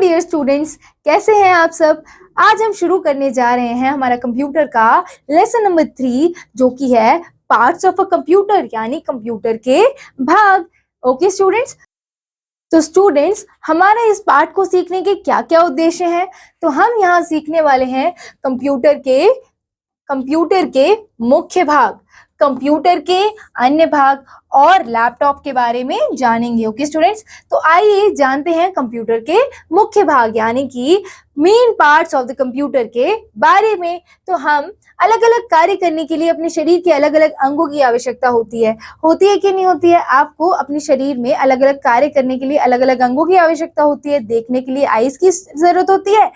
Dear students, कैसे हैं आप सब। आज हम शुरू करने जा रहे हैं हमारा कंप्यूटर का लेसन नंबर 3 जो कि है पार्ट्स ऑफ अ कंप्यूटर, यानी कंप्यूटर के भाग। ओके स्टूडेंट्स, तो स्टूडेंट्स हमारे इस पार्ट को सीखने के क्या क्या उद्देश्य हैं। तो हम यहाँ सीखने वाले हैं कंप्यूटर के मुख्य भाग, कंप्यूटर के अन्य भाग और लैपटॉप के बारे में जानेंगे। ओके स्टूडेंट्स, तो आइए जानते हैं कंप्यूटर के मुख्य भाग यानी कि main parts of the computer के बारे में। तो हम अलग अलग कार्य करने के लिए अपने शरीर के अलग अलग अंगों की आवश्यकता होती है कि नहीं होती है। आपको अपने शरीर में अलग अलग कार्य करने के लिए अलग अलग अंगों की आवश्यकता होती है। देखने के लिए आईज की जरूरत होती है,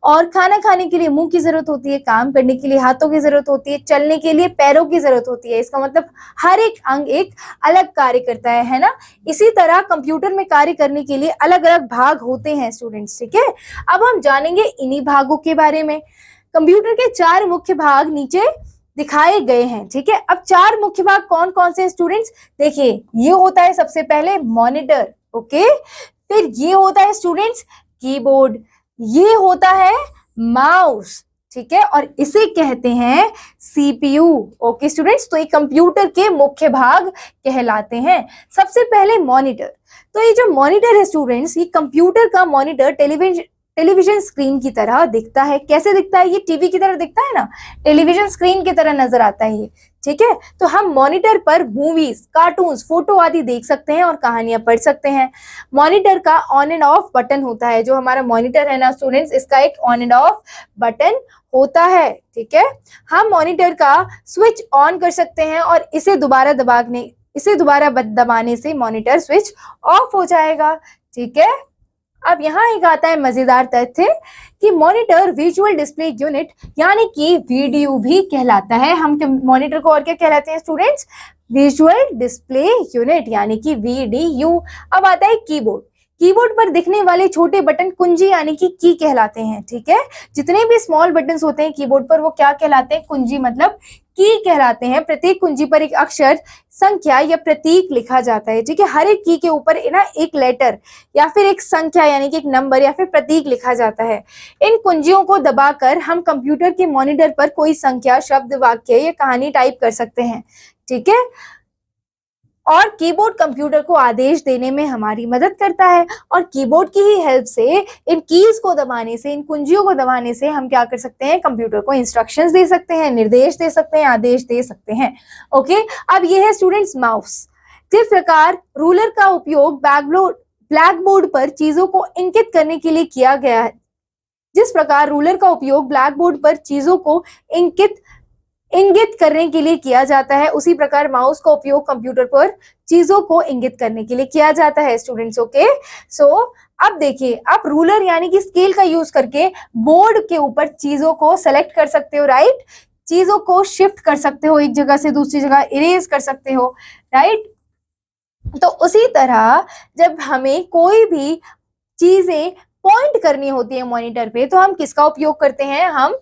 और खाना खाने के लिए मुंह की जरूरत होती है, काम करने के लिए हाथों की जरूरत होती है, चलने के लिए पैरों की जरूरत होती है। इसका मतलब हर एक अंग एक अलग कार्य करता है ना। इसी तरह कंप्यूटर में कार्य करने के लिए अलग अलग भाग होते हैं स्टूडेंट्स, ठीक है। अब हम जानेंगे इन्हीं भागों के बारे में। कंप्यूटर के 4 मुख्य भाग नीचे दिखाए गए हैं, ठीक है। अब 4 मुख्य भाग कौन कौन से स्टूडेंट्स, देखिए ये होता है सबसे पहले मॉनिटर, ओके। फिर ये होता है स्टूडेंट्स कीबोर्ड, ये होता है माउस, ठीक है, और इसे कहते हैं सीपीयू। ओके स्टूडेंट्स, तो ये कंप्यूटर के मुख्य भाग कहलाते हैं। सबसे पहले मॉनिटर, तो ये जो मॉनिटर है स्टूडेंट्स, ये कंप्यूटर का मॉनिटर टेलीविजन स्क्रीन की तरह दिखता है। कैसे दिखता है? ये टीवी की तरह दिखता है ना, टेलीविजन स्क्रीन की तरह नजर आता है ये, ठीक है। तो हम मॉनिटर पर मूवीज, कार्टून्स, फोटो आदि देख सकते हैं और कहानियां पढ़ सकते हैं। मॉनिटर का ऑन एंड ऑफ बटन होता है। जो हमारा मॉनिटर है ना स्टूडेंट्स, इसका एक ऑन एंड ऑफ बटन होता है, ठीक है। हम मॉनिटर का स्विच ऑन कर सकते हैं और इसे दोबारा दबाने से मॉनिटर स्विच ऑफ हो जाएगा, ठीक है। अब यहाँ एक आता है मजेदार तथ्य कि मॉनिटर विजुअल डिस्प्ले यूनिट यानी कि वीडीयू भी कहलाता है। हम मॉनिटर को और क्या कहलाते हैं स्टूडेंट्स? विजुअल डिस्प्ले यूनिट यानी कि वीडीयू। अब आता है कीबोर्ड। कीबोर्ड पर दिखने वाले छोटे बटन कुंजी यानी कि की कहलाते हैं, ठीक है। जितने भी स्मॉल बटन्स होते हैं कीबोर्ड पर वो क्या कहलाते हैं? कुंजी मतलब की कहलाते हैं। प्रत्येक कुंजी पर एक अक्षर, संख्या या प्रतीक लिखा जाता है, ठीक है। हर एक की के ऊपर ना एक लेटर या फिर एक संख्या यानी कि एक नंबर या फिर प्रतीक लिखा जाता है। इन कुंजियों को दबाकर हम कंप्यूटर के मॉनिटर पर कोई संख्या, शब्द, वाक्य या कहानी टाइप कर सकते हैं, ठीक है। और कीबोर्ड कंप्यूटर को आदेश देने में हमारी मदद करता है, और कीबोर्ड की ही हेल्प से, इन कीज को दबाने से, इन कुंजियों को दबाने से हम क्या कर सकते हैं? कंप्यूटर को इंस्ट्रक्शंस दे सकते हैं, निर्देश दे सकते हैं, आदेश दे सकते हैं, ओके। अब ये है स्टूडेंट्स माउस। जिस प्रकार रूलर का उपयोग ब्लैक बोर्ड पर चीजों को इंकित करने के लिए किया गया है, जिस प्रकार रूलर का उपयोग ब्लैक बोर्ड पर चीजों को इंगित करने के लिए किया जाता है, उसी प्रकार माउस का उपयोग कंप्यूटर पर चीजों को इंगित करने के लिए किया जाता है स्टूडेंट्स, ओके। सो अब देखिए, आप रूलर यानी कि स्केल का यूज करके बोर्ड के ऊपर चीजों को सेलेक्ट कर सकते हो, राइट। चीजों को शिफ्ट कर सकते हो, एक जगह से दूसरी जगह इरेज कर सकते हो, राइट। तो उसी तरह जब हमें कोई भी चीजें पॉइंट करनी होती है मॉनिटर पे, तो हम किसका उपयोग करते हैं? हम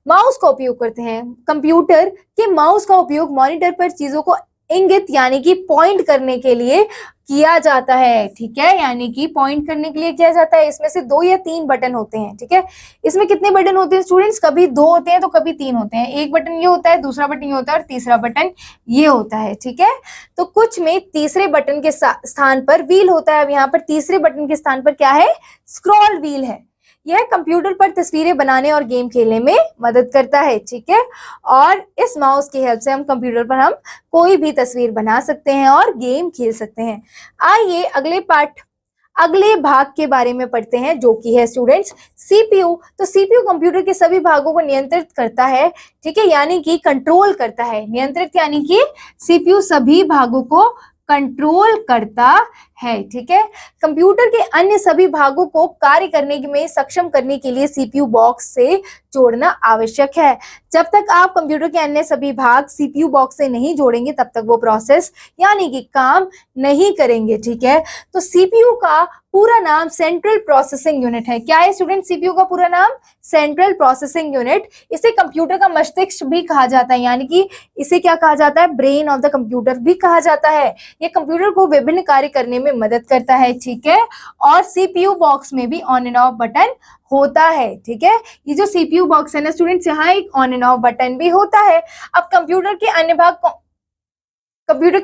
माउस का उपयोग करते हैं। कंप्यूटर के माउस का उपयोग मॉनिटर पर चीजों को इंगित यानी कि पॉइंट करने के लिए किया जाता है, ठीक है। यानी कि पॉइंट करने के लिए किया जाता है। इसमें से 2 या 3 बटन होते हैं, ठीक है। इसमें कितने बटन होते हैं स्टूडेंट्स? कभी 2 होते हैं तो कभी 3 होते हैं। एक बटन ये होता है, दूसरा बटन ये होता है और तीसरा बटन ये होता है, ठीक है। तो कुछ में तीसरे बटन के स्थान पर व्हील होता है। अब यहाँ पर तीसरे बटन के स्थान पर क्या है? स्क्रॉल व्हील है। यह कंप्यूटर पर तस्वीरें बनाने और गेम खेलने में मदद करता है, ठीक है। और इस माउस की हेल्प से हम कंप्यूटर पर हम कोई भी तस्वीर बना सकते हैं और गेम खेल सकते हैं। आइए अगले भाग के बारे में पढ़ते हैं, जो कि है स्टूडेंट्स सीपीयू। तो सीपीयू कंप्यूटर के सभी भागों को नियंत्रित करता है, ठीक है, यानी कि कंट्रोल करता है। नियंत्रित यानी कि सीपीयू सभी भागों को कंट्रोल करता है, ठीक है। कंप्यूटर के अन्य सभी भागों को कार्य करने में सक्षम करने के लिए सीपीयू बॉक्स से जोड़ना आवश्यक है। जब तक आप कंप्यूटर के अन्य सभी भाग सीपीयू बॉक्स से नहीं जोड़ेंगे, तब तक वो प्रोसेस यानी कि काम नहीं करेंगे, ठीक है। तो सीपीयू का पूरा नाम सेंट्रल प्रोसेसिंग यूनिट है। क्या है स्टूडेंट सीपीयू का पूरा नाम? Central processing unit. इसे कंप्यूटर का मस्तिष्क भी कहा जाता है, यानी कि इसे क्या कहा जाता है? ब्रेन ऑफ द कंप्यूटर भी कहा जाता है। ये कंप्यूटर को विभिन्न कार्य करने में मदद करता है, ठीक है। और सीपीयू बॉक्स में भी ऑन एंड ऑफ बटन होता है, ठीक है। ये जो सीपीयू बॉक्स है ना स्टूडेंट्स, यहाँ एक ऑन एंड ऑफ बटन भी होता है। अब कंप्यूटर के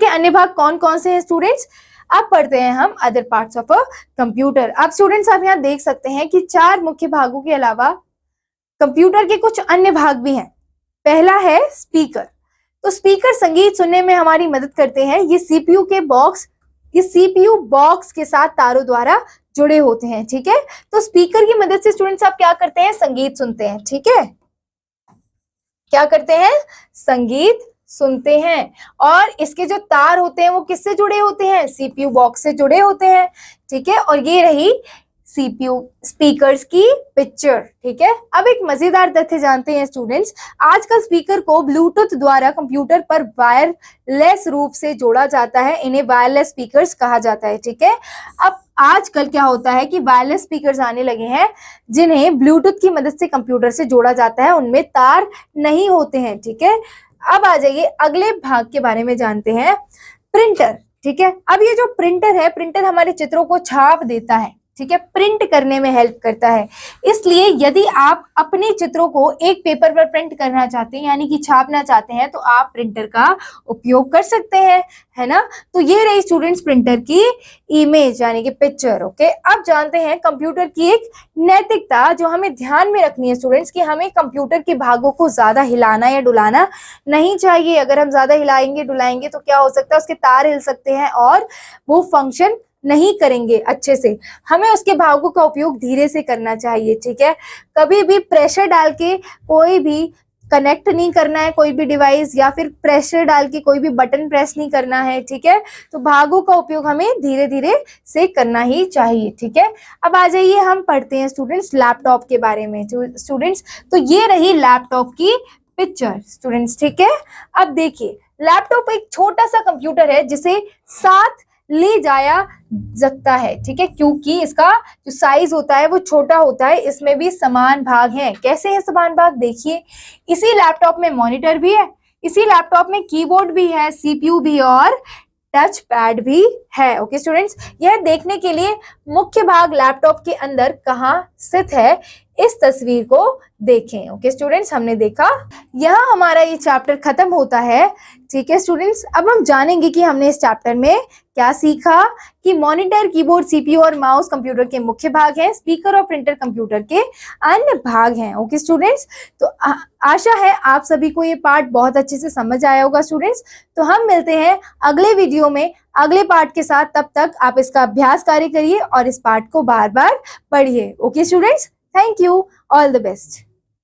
अन्य भाग कौन कौन से हैं स्टूडेंट्स? अब पढ़ते हैं हम other parts of a computer. अब स्टूडेंट्स आप यहाँ देख सकते हैं कि 4 मुख्य भागों के अलावा कंप्यूटर के कुछ अन्य भाग भी हैं। पहला है स्पीकर। तो स्पीकर संगीत सुनने में हमारी मदद करते हैं। ये सीपीयू बॉक्स के साथ तारों द्वारा जुड़े होते हैं, ठीक है। तो स्पीकर की मदद से स्टूडेंट्स आप क्या करते हैं? संगीत सुनते हैं, ठीक है। क्या करते हैं? संगीत सुनते हैं। और इसके जो तार होते हैं वो किससे जुड़े होते हैं? सीपीयू बॉक्स से जुड़े होते हैं, ठीक है। और ये रही सीपीयू स्पीकर्स की पिक्चर, ठीक है। अब एक मजेदार तथ्य जानते हैं स्टूडेंट्स, आजकल स्पीकर को ब्लूटूथ द्वारा कंप्यूटर पर वायरलेस रूप से जोड़ा जाता है। इन्हें वायरलेस स्पीकर्स कहा जाता है, ठीक है। अब आजकल क्या होता है कि वायरलेस स्पीकर्स आने लगे हैं जिन्हें ब्लूटूथ की मदद से कंप्यूटर से जोड़ा जाता है, उनमें तार नहीं होते हैं, ठीक है। अब आ जाइए अगले भाग के बारे में जानते हैं, प्रिंटर, ठीक है। अब ये जो प्रिंटर है, प्रिंटर हमारे चित्रों को छाप देता है, ठीक है, प्रिंट करने में हेल्प करता है। इसलिए यदि आप अपने चित्रों को एक पेपर पर प्रिंट करना चाहते हैं, यानी कि छापना चाहते हैं, तो आप प्रिंटर का उपयोग कर सकते हैं, है ना। तो ये रही स्टूडेंट्स प्रिंटर की इमेज यानी कि पिक्चर, ओके। अब जानते हैं कंप्यूटर की एक नैतिकता जो हमें ध्यान में रखनी है स्टूडेंट्स, कि हमें कंप्यूटर के भागों को ज्यादा हिलाना या डुलाना नहीं चाहिए। अगर हम ज्यादा हिलाएंगे डुलाएंगे तो क्या हो सकता है? उसके तार हिल सकते हैं और वो फंक्शन नहीं करेंगे अच्छे से। हमें उसके भागों का उपयोग धीरे से करना चाहिए, ठीक है। कभी भी प्रेशर डाल के कोई भी कनेक्ट नहीं करना है, कोई भी डिवाइस, या फिर प्रेशर डाल के कोई भी बटन प्रेस नहीं करना है, ठीक है। तो भागों का उपयोग हमें धीरे धीरे से करना ही चाहिए, ठीक है। अब आ जाइए हम पढ़ते हैं स्टूडेंट्स लैपटॉप के बारे में। स्टूडेंट्स तो ये रही लैपटॉप की पिक्चर स्टूडेंट्स, ठीक है। अब देखिए लैपटॉप एक छोटा सा कंप्यूटर है जिसे साथ ले जाया सकता है, ठीक है, क्योंकि इसका जो साइज होता है वो छोटा होता है। इसमें भी समान भाग हैं। कैसे हैं समान भाग? देखिए, इसी लैपटॉप में मॉनिटर भी है, इसी लैपटॉप में कीबोर्ड भी है, सीपीयू भी और टच पैड भी है, ओके स्टूडेंट्स। यह देखने के लिए मुख्य भाग लैपटॉप के अंदर कहाँ स्थित है, इस तस्वीर को देखें, ओके स्टूडेंट्स। हमने देखा यहाँ हमारा ये चैप्टर खत्म होता है, ठीक है स्टूडेंट्स। अब हम जानेंगे कि हमने इस चैप्टर में क्या सीखा, कि मॉनिटर, कीबोर्ड, सीपीयू और माउस कंप्यूटर के मुख्य भाग हैं, स्पीकर और प्रिंटर कंप्यूटर के अन्य भाग हैं, ओके स्टूडेंट्स। तो आशा है आप सभी को ये पार्ट बहुत अच्छे से समझ आया होगा स्टूडेंट्स। तो हम मिलते हैं अगले वीडियो में अगले पार्ट के साथ। तब तक आप इसका अभ्यास कार्य करिए और इस पार्ट को बार बार पढ़िए, okay students. Thank you, all the best.